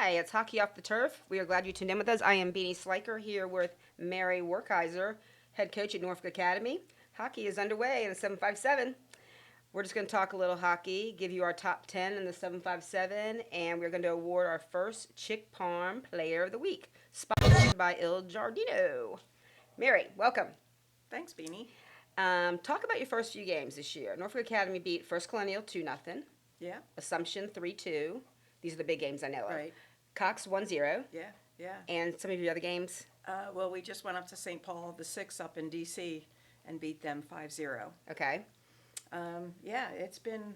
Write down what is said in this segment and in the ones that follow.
Hi, it's Hockey Off the Turf. We are glad you tuned in with us. I am Beanie Sliker here with Mary Werkheiser, head coach at Norfolk Academy. Hockey is underway in the 757. We're just going to talk a little hockey, give you our top 10 in the 757, and we're going to award our first Chick Parm Player of the Week, sponsored by Il Giardino. Mary, welcome. Thanks, Beanie. Talk about your first few games this year. Norfolk Academy beat First Colonial 2-0. Yeah. Assumption 3-2. These are the big games I know of. Right. Cox 1-0. Yeah. And some of your other games? Well, we just went up to St. Paul the 6 up in D.C. and beat them 5-0. Okay. Yeah, it's been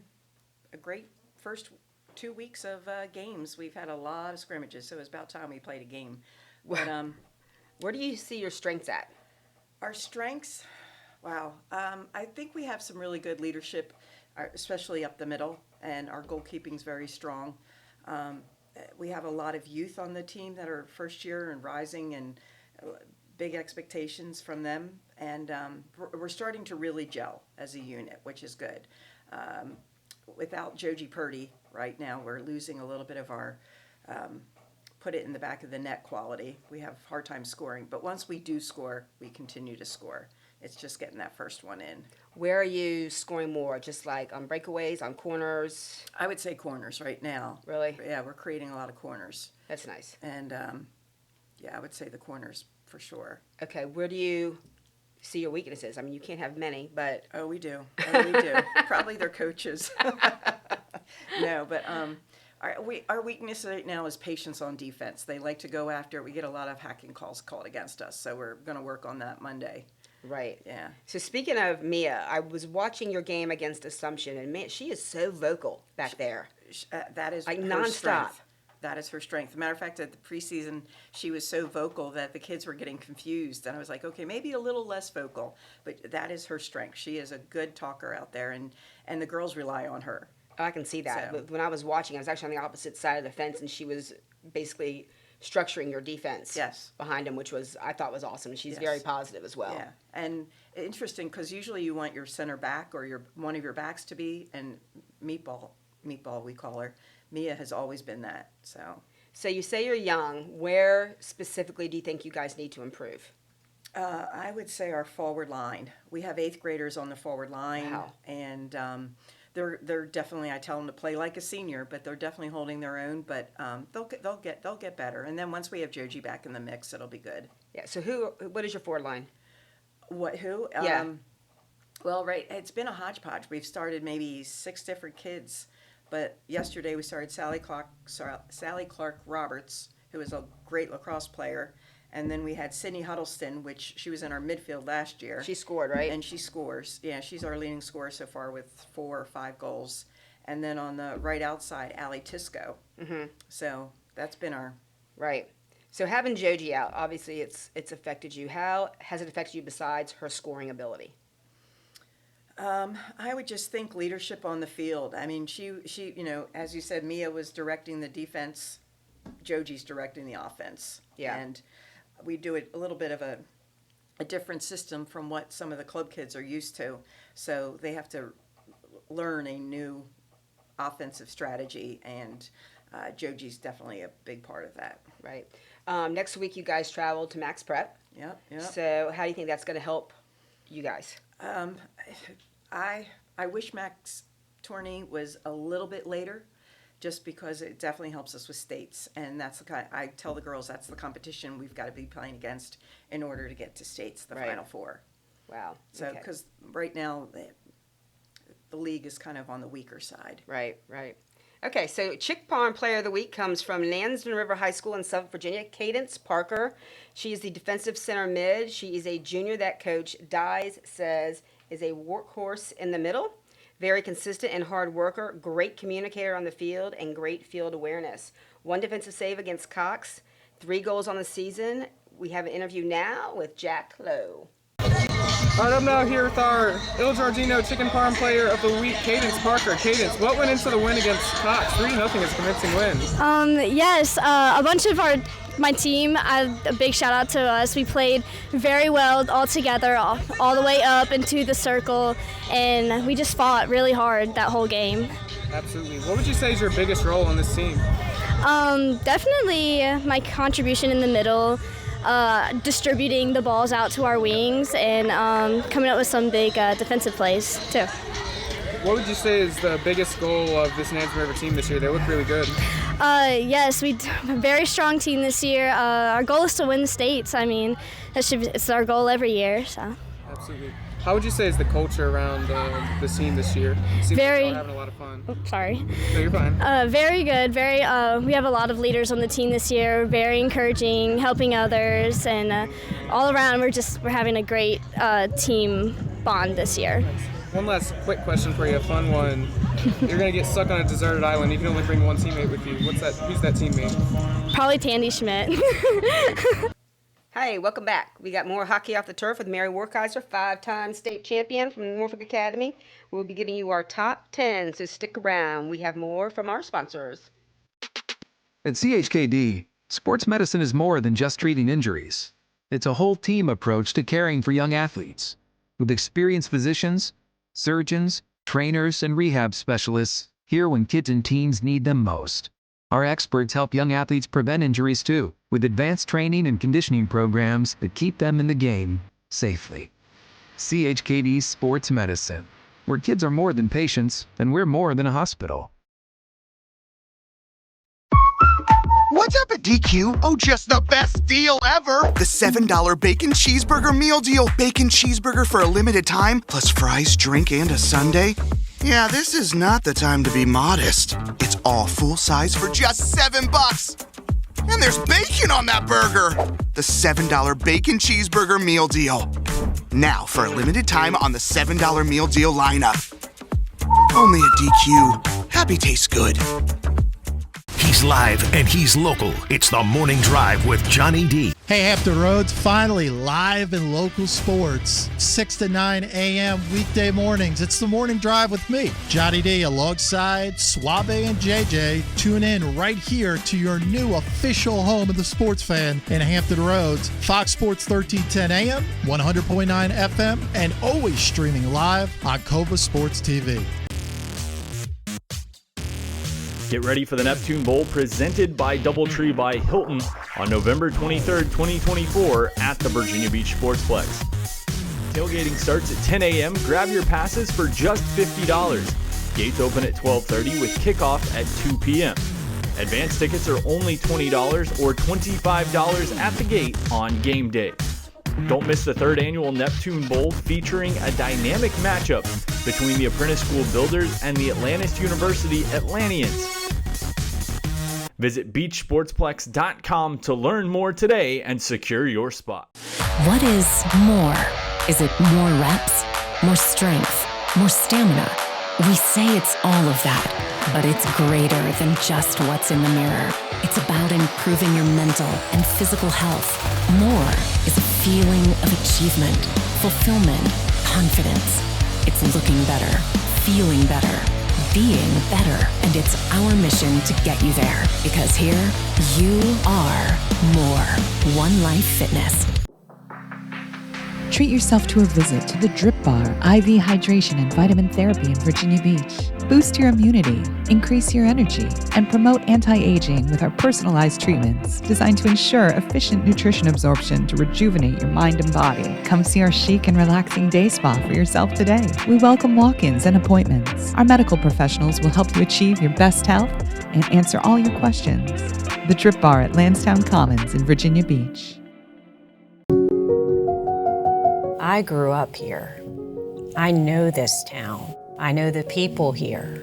a great first 2 weeks of games. We've had a lot of scrimmages, so it was about time we played a game. But where do you see your strengths at? Our strengths, wow. I think we have some really good leadership, especially up the middle, and our goalkeeping's very strong. We have a lot of youth on the team that are first year and rising, and big expectations from them. And we're starting to really gel as a unit, which is good. Without Joji Purdy right now, we're losing a little bit of our put it in the back of the net quality. We have a hard time scoring, but once we do score, we continue to score. It's just getting that first one in. Where are you scoring more? Just like on breakaways, on corners? I would say corners right now. Really? Yeah, we're creating a lot of corners. That's nice. And yeah, I would say the corners for sure. Okay, where do you see your weaknesses? I mean, you can't have many, but... Oh, we do. Probably their coaches. No, but our weakness right now is patience on defense. They like to go after. We get a lot of hacking calls called against us, so we're going to work on that Monday. Right. Yeah. So speaking of Mia, I was watching your game against Assumption, and man, she is so vocal back there. That is like her nonstop. Strength. That is her strength. As a matter of fact, at the preseason, she was so vocal that the kids were getting confused. And I was like, okay, maybe a little less vocal. But that is her strength. She is a good talker out there, and the girls rely on her. Oh, I can see that. So. But when I was watching, I was actually on the opposite side of the fence, and she was basically structuring your defense behind him, which I thought was awesome. She's very positive as well. Yeah, and interesting because usually you want your center back or one of your backs to be, and meatball we call her. Mia has always been that. So you say you're young. Where specifically do you think you guys need to improve? I would say our forward line. We have 8th graders on the forward line, and they're definitely. I tell them to play like a senior, but they're definitely holding their own. But they'll get better. And then once we have Joji back in the mix, it'll be good. Yeah. So what is your forward line? Who? Yeah. Well, right. It's been a hodgepodge. We've started maybe 6 different kids. But yesterday we started Sally Clark Roberts, who is a great lacrosse player. And then we had Sydney Huddleston, which she was in our midfield last year. She scored, right? And she scores. Yeah, she's our leading scorer so far with 4 or 5 goals. And then on the right outside, Allie Tisco. Mm-hmm. So that's been our... Right. So having Joji out, obviously it's affected you. How has it affected you besides her scoring ability? I would just think leadership on the field. I mean, she, as you said, Mia was directing the defense. Joji's directing the offense. Yeah. And we do a little bit of a different system from what some of the club kids are used to. So they have to learn a new offensive strategy, and Joji's definitely a big part of that. Right. Next week you guys travel to Max Prep. Yep. So how do you think that's going to help you guys? I wish Max tourney was a little bit later, just because it definitely helps us with states, and that's I tell the girls that's the competition we've got to be playing against in order to get to states, the Final Four. Wow. So because right now the league is kind of on the weaker side. Right. Okay, so Chick Parm Player of the Week comes from Lansdowne River High School in Suffolk, Virginia, Cadence Parker. She is the defensive center mid. She is a junior that Coach Dyes says is a workhorse in the middle. Very consistent and hard worker, great communicator on the field, and great field awareness. 1 defensive save against Cox, 3 goals on the season. We have an interview now with Jack Lowe. All right, I'm now here with our Il Giardino Chicken Parm Player of the Week, Cadence Parker. Cadence, what went into the win against Cox? 3-0 is a convincing win. Yes, a bunch of my team, a big shout out to us. We played very well all together, all the way up into the circle, and we just fought really hard that whole game. Absolutely. What would you say is your biggest role on this team? Definitely my contribution in the middle, distributing the balls out to our wings, and coming up with some big defensive plays too. What would you say is the biggest goal of this Nansemond River team this year? They look really good. Yes, we have a very strong team this year. Our goal is to win the states. I mean, it's our goal every year. So. Absolutely. How would you say is the culture around the team this year? It seems like y'all are having a lot of fun. Sorry. No, you're fine. Very good. We have a lot of leaders on the team this year. Very encouraging, helping others, and all around we're having a great team bond this year. One last quick question for you, a fun one. You're gonna get stuck on a deserted island. You can only bring one teammate with you. Who's that teammate? Probably Tandy Schmidt. Hi, welcome back. We got more hockey off the turf with Mary Werkheiser, 5-time state champion from Norfolk Academy. We'll be giving you our top 10, so stick around. We have more from our sponsors. At CHKD, sports medicine is more than just treating injuries. It's a whole team approach to caring for young athletes. With experienced physicians, surgeons, trainers, and rehab specialists here when kids and teens need them most. Our experts help young athletes prevent injuries too, with advanced training and conditioning programs that keep them in the game safely. CHKD Sports Medicine, where kids are more than patients, and we're more than a hospital. What's up at DQ? Oh, just the best deal ever! The $7 Bacon Cheeseburger Meal Deal. Bacon cheeseburger for a limited time, plus fries, drink, and a sundae. Yeah, this is not the time to be modest. It's all full size for just $7. And there's bacon on that burger! The $7 Bacon Cheeseburger Meal Deal. Now, for a limited time on the $7 Meal Deal lineup. Only at DQ. Happy tastes good. He's live and he's local. It's the Morning Drive with Johnny D. Hey, Hampton Roads, finally live in local sports. 6 to 9 a.m. weekday mornings. It's the Morning Drive with me, Johnny D, alongside Suave and JJ. Tune in right here to your new official home of the sports fan in Hampton Roads. Fox Sports 1310 a.m., 100.9 FM, and always streaming live on Cova Sports TV. Get ready for the Neptune Bowl presented by Doubletree by Hilton on November 23rd, 2024 at the Virginia Beach Sportsplex. Tailgating starts at 10 a.m. Grab your passes for just $50. Gates open at 12:30 with kickoff at 2 p.m. Advance tickets are only $20 or $25 at the gate on game day. Don't miss the third annual Neptune Bowl featuring a dynamic matchup between the Apprentice School Builders and the Atlantis University Atlanteans. Visit beachsportsplex.com to learn more today and secure your spot. What is more? Is it more reps, more strength, more stamina? We say it's all of that, but it's greater than just what's in the mirror. It's about improving your mental and physical health. More is a feeling of achievement, fulfillment, confidence. It's looking better, feeling better, being better, and it's our mission to get you there. Because here, you are more. One Life Fitness. Treat yourself to a visit to the Drip Bar IV Hydration and Vitamin Therapy in Virginia Beach. Boost your immunity, increase your energy, and promote anti-aging with our personalized treatments designed to ensure efficient nutrition absorption to rejuvenate your mind and body. Come see our chic and relaxing day spa for yourself today. We welcome walk-ins and appointments. Our medical professionals will help you achieve your best health and answer all your questions. The Drip Bar at Lansdowne Commons in Virginia Beach. I grew up here. I know this town. I know the people here.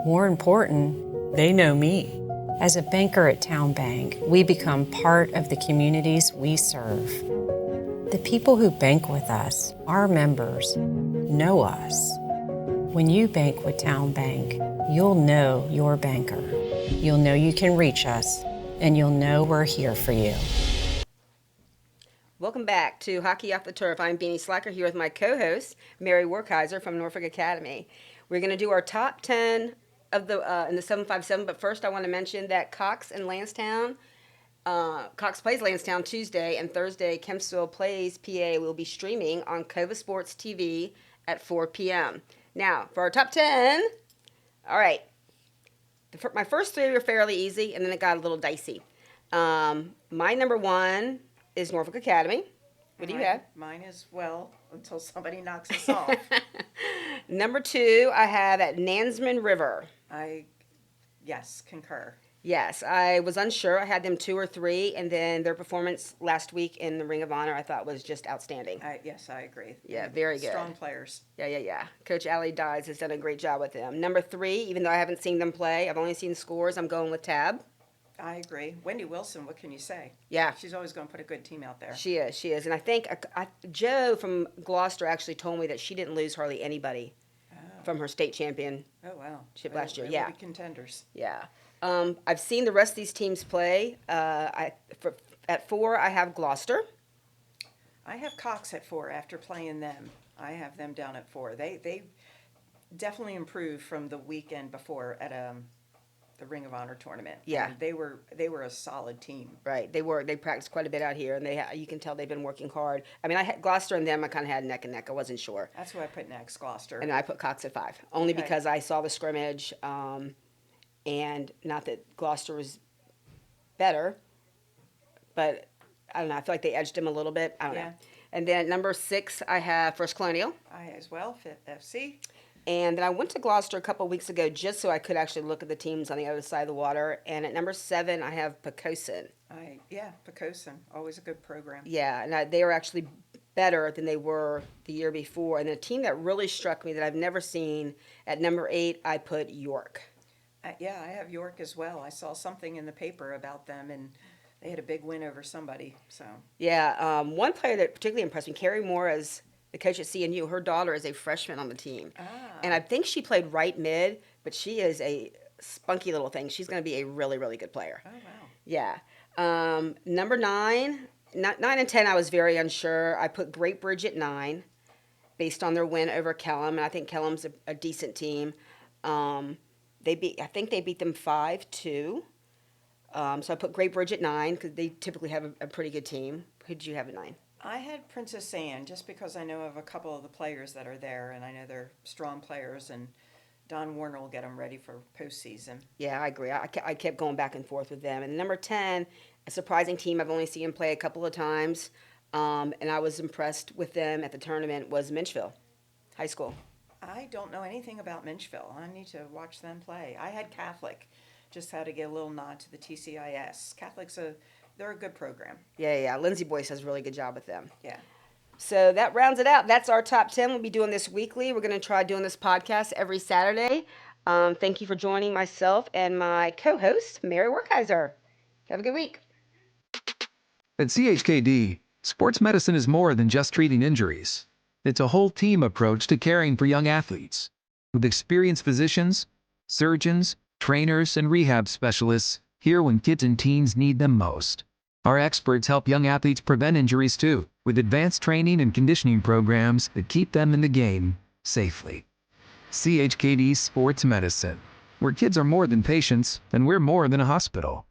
More important, they know me. As a banker at Town Bank, we become part of the communities we serve. The people who bank with us, our members, know us. When you bank with Town Bank, you'll know your banker. You'll know you can reach us, and you'll know we're here for you. Welcome back to Hockey Off the Turf. I'm Beanie Slacker here with my co-host, Mary Werkheiser from Norfolk Academy. We're going to do our top 10 of the in the 757, but first I want to mention that Cox and Lansdowne, Cox plays Lansdowne Tuesday, and Thursday Kempsville plays PA will be streaming on Cova Sports TV at 4 p.m. Now, for our top 10, all right, My first three were fairly easy, and then it got a little dicey. My number one is Norfolk Academy. What do you have? Mine is, well, until somebody knocks us off. Number two, I have at Nansman River. Yes, concur. Yes, I was unsure. I had them 2 or 3, and then their performance last week in the Ring of Honor I thought was just outstanding. Yes, I agree. Yeah, very good. Strong players. Yeah. Coach Allie Dyes has done a great job with them. Number 3, even though I haven't seen them play, I've only seen scores, I'm going with Tab. I agree. Wendy Wilson, what can you say? Yeah. She's always going to put a good team out there. She is. And I think Joe from Gloucester actually told me that she didn't lose hardly anybody from her state championship last year. They will be contenders. Yeah. I've seen the rest of these teams play. At 4, I have Gloucester. I have Cox at 4 after playing them. I have them down at 4. They definitely improved from the weekend before at the Ring of Honor tournament. Yeah. And they were a solid team. Right. They practiced quite a bit out here, and you can tell they've been working hard. I mean, I had Gloucester and them. I kind of had neck and neck. I wasn't sure. That's who I put next, Gloucester. And I put Cox at 5, only because I saw the scrimmage. And not that Gloucester was better, but I don't know. I feel like they edged him a little bit. I don't know. And then at number 6, I have First Colonial. I as well, FC. And then I went to Gloucester a couple of weeks ago just so I could actually look at the teams on the other side of the water. And at number 7, I have Poquoson. Poquoson, always a good program. Yeah, and they were actually better than they were the year before. And the team that really struck me that I've never seen, at number 8, I put York. I have York as well. I saw something in the paper about them, and they had a big win over somebody. So yeah, one player that particularly impressed me, Carrie Moore, as the coach at CNU. Her daughter is a freshman on the team, and I think she played right mid, but she is a spunky little thing. She's going to be a really, really good player. Oh wow! Yeah, number 9 and 10, I was very unsure. I put Great Bridge at 9, based on their win over Kellam, and I think Kellam's a decent team. I think they beat them 5-2. So I put Great Bridge at 9 because they typically have a pretty good team. Who did you have at 9? I had Princess Anne just because I know of a couple of the players that are there, and I know they're strong players, and Don Warner will get them ready for postseason. Yeah, I agree. I kept going back and forth with them. And number 10, a surprising team I've only seen them play a couple of times, and I was impressed with them at the tournament, was Minchville High School. I don't know anything about Minchville. I need to watch them play. I had Catholic, just had to get a little nod to the TCIS. They're a good program. Yeah. Lindsay Boyce does a really good job with them. Yeah. So that rounds it out. That's our top 10. We'll be doing this weekly. We're going to try doing this podcast every Saturday. Thank you for joining myself and my co-host, Mary Werkheiser. Have a good week. At CHKD, sports medicine is more than just treating injuries. It's a whole team approach to caring for young athletes. With experienced physicians, surgeons, trainers, and rehab specialists here when kids and teens need them most. Our experts help young athletes prevent injuries too, with advanced training and conditioning programs that keep them in the game safely. CHKD Sports Medicine, where kids are more than patients, and we're more than a hospital.